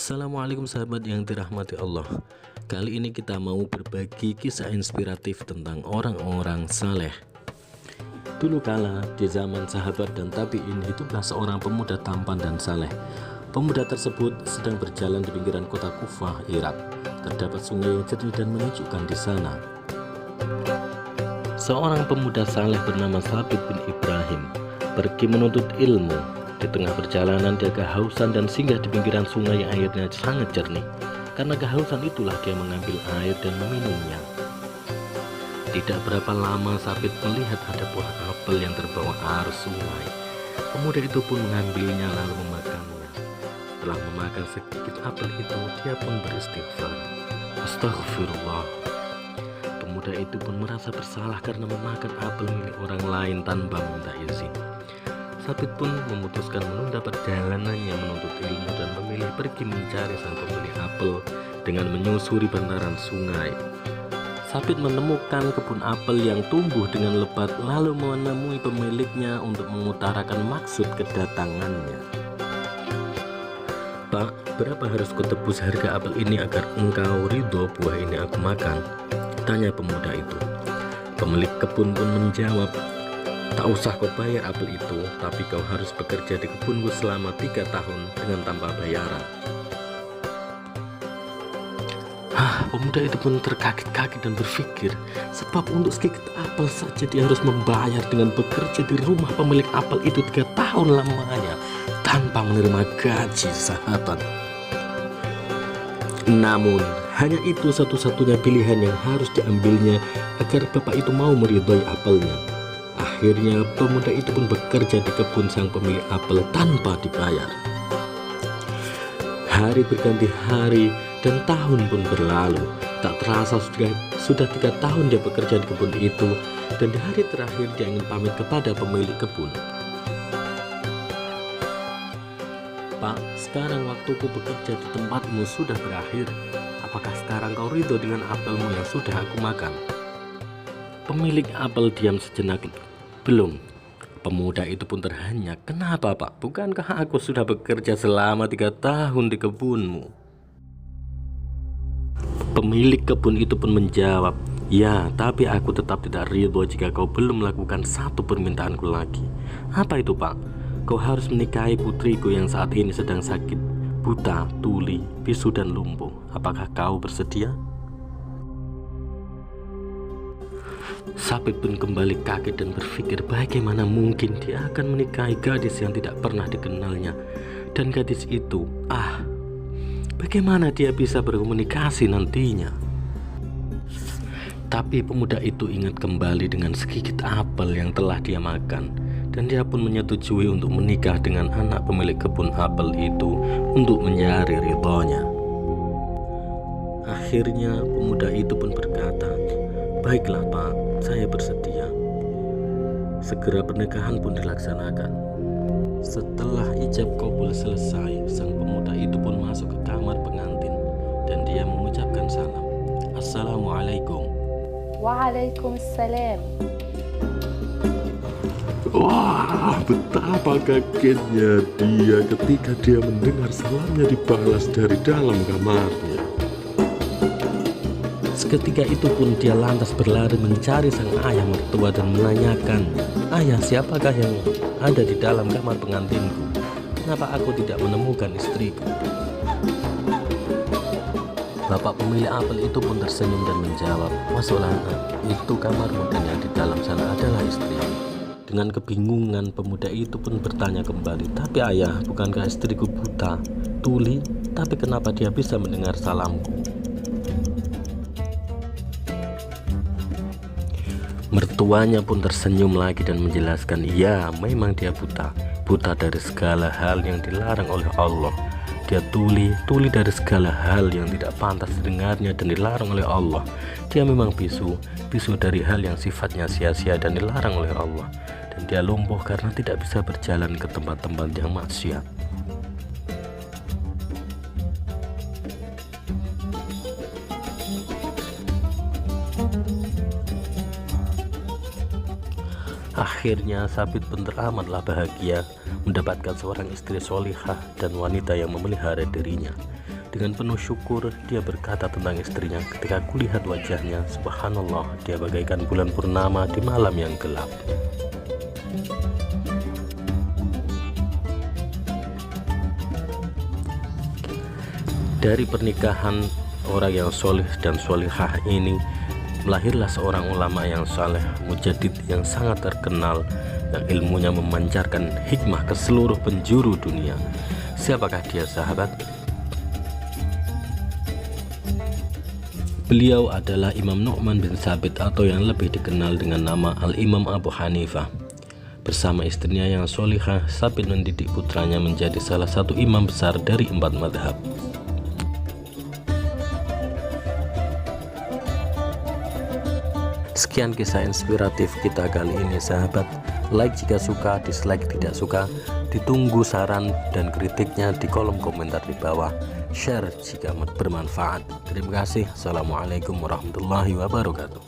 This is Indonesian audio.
Assalamualaikum sahabat yang dirahmati Allah. Kali ini kita mau berbagi kisah inspiratif tentang orang-orang saleh. Dulu kala di zaman sahabat dan tabi'in hiduplah seorang pemuda tampan dan saleh. Pemuda tersebut sedang berjalan di pinggiran kota Kufah, Irak. Terdapat sungai yang jernih dan menyejukkan di sana. Seorang pemuda saleh bernama Sabit bin Ibrahim pergi menuntut ilmu. Di tengah perjalanan dia kehausan dan singgah di pinggiran sungai yang airnya sangat jernih. Karena kehausan itulah dia mengambil air dan meminumnya. Tidak berapa lama Sabit melihat ada buah apel yang terbawa arus sungai. Pemuda itu pun mengambilnya lalu memakannya. Setelah memakan sedikit apel itu, dia pun beristighfar. Astagfirullah. Pemuda itu pun merasa bersalah karena memakan apel milik orang lain tanpa minta izin. Sabit pun memutuskan menunda perjalanannya menuntut ilmu dan memilih pergi mencari sang pemilik apel dengan menyusuri bantaran sungai. Sabit menemukan kebun apel yang tumbuh dengan lebat lalu menemui pemiliknya untuk mengutarakan maksud kedatangannya. "Pak, berapa harus kutebus harga apel ini agar engkau ridho buah ini aku makan?" tanya pemuda itu. Pemilik kebun pun menjawab, "Tak usah kau bayar apel itu, tapi kau harus bekerja di kebunku selama 3 tahun dengan tanpa bayaran." Pemuda itu pun terkaget-kaget dan berpikir, sebab untuk sedikit apel saja dia harus membayar dengan bekerja di rumah pemilik apel itu 3 tahun lamanya tanpa menerima gaji, sahabat. Namun hanya itu satu-satunya pilihan yang harus diambilnya agar bapak itu mau meridhoi apelnya. Akhirnya pemuda itu pun bekerja di kebun sang pemilik apel tanpa dibayar. Hari berganti hari dan tahun pun berlalu. Tak terasa sudah 3 tahun dia bekerja di kebun itu, dan di hari terakhir dia ingin pamit kepada pemilik kebun. "Pak, sekarang waktuku bekerja di tempatmu sudah berakhir. Apakah sekarang kau ridho dengan apelmu yang sudah aku makan?" Pemilik apel diam sejenak. "Belum." Pemuda itu pun terhenyak. "Kenapa, Pak? Bukankah aku sudah bekerja selama 3 tahun di kebunmu?" Pemilik kebun itu pun menjawab, "Ya, tapi aku tetap tidak ridho jika kau belum melakukan satu permintaanku lagi." "Apa itu, Pak?" "Kau harus menikahi putriku yang saat ini sedang sakit, buta, tuli, bisu dan lumpuh. Apakah kau bersedia?" Sabit pun kembali kaget dan berpikir bagaimana mungkin dia akan menikahi gadis yang tidak pernah dikenalnya. Dan gadis itu, bagaimana dia bisa berkomunikasi nantinya? Tapi pemuda itu ingat kembali dengan sedikit apel yang telah dia makan, dan dia pun menyetujui untuk menikah dengan anak pemilik kebun apel itu untuk mencari ridhonya. Akhirnya pemuda itu pun berkata, "Baiklah, Pak, saya bersedia." Segera pernikahan pun dilaksanakan. Setelah ijab kabul selesai, sang pemuda itu pun masuk ke kamar pengantin dan dia mengucapkan salam. "Assalamualaikum." Waalaikumsalam. Wah, betapa kagetnya dia ketika dia mendengar salamnya dibalas dari dalam kamarnya. Seketika itu pun dia lantas berlari mencari sang ayah mertua dan menanyakan, "Ayah, siapakah yang ada di dalam kamar pengantinku? Kenapa aku tidak menemukan istriku?" Bapak pemilik apel itu pun tersenyum dan menjawab, "Masuklah, nak, itu kamarmu dan yang di dalam sana adalah istrimu." Dengan kebingungan pemuda itu pun bertanya kembali, "Tapi ayah, bukankah istriku buta, tuli, tapi kenapa dia bisa mendengar salamku?" Mertuanya pun tersenyum lagi dan menjelaskan, "Ya, memang dia buta dari segala hal yang dilarang oleh Allah. Dia tuli dari segala hal yang tidak pantas didengarnya dan dilarang oleh Allah. Dia memang bisu dari hal yang sifatnya sia-sia dan dilarang oleh Allah. Dan dia lumpuh karena tidak bisa berjalan ke tempat-tempat yang maksiat." Akhirnya Sabit pun teramatlah bahagia mendapatkan seorang istri solihah dan wanita yang memelihara dirinya. Dengan penuh syukur dia berkata tentang istrinya, ketika kulihat wajahnya, subhanallah, dia bagaikan bulan purnama di malam yang gelap. Dari pernikahan orang yang soleh dan solihah ini melahirlah seorang ulama yang saleh, mujadid yang sangat terkenal, yang ilmunya memancarkan hikmah ke seluruh penjuru dunia. Siapakah dia, sahabat? Beliau adalah Imam Nu'man bin Tsabit, atau yang lebih dikenal dengan nama Al-Imam Abu Hanifah. Bersama istrinya yang solihah, Tsabit mendidik putranya menjadi salah satu imam besar dari 4 madhab. Sekian kisah inspiratif kita kali ini, sahabat. Like jika suka, dislike tidak suka. Ditunggu saran dan kritiknya di kolom komentar di bawah. Share jika bermanfaat. Terima kasih. Assalamualaikum warahmatullahi wabarakatuh.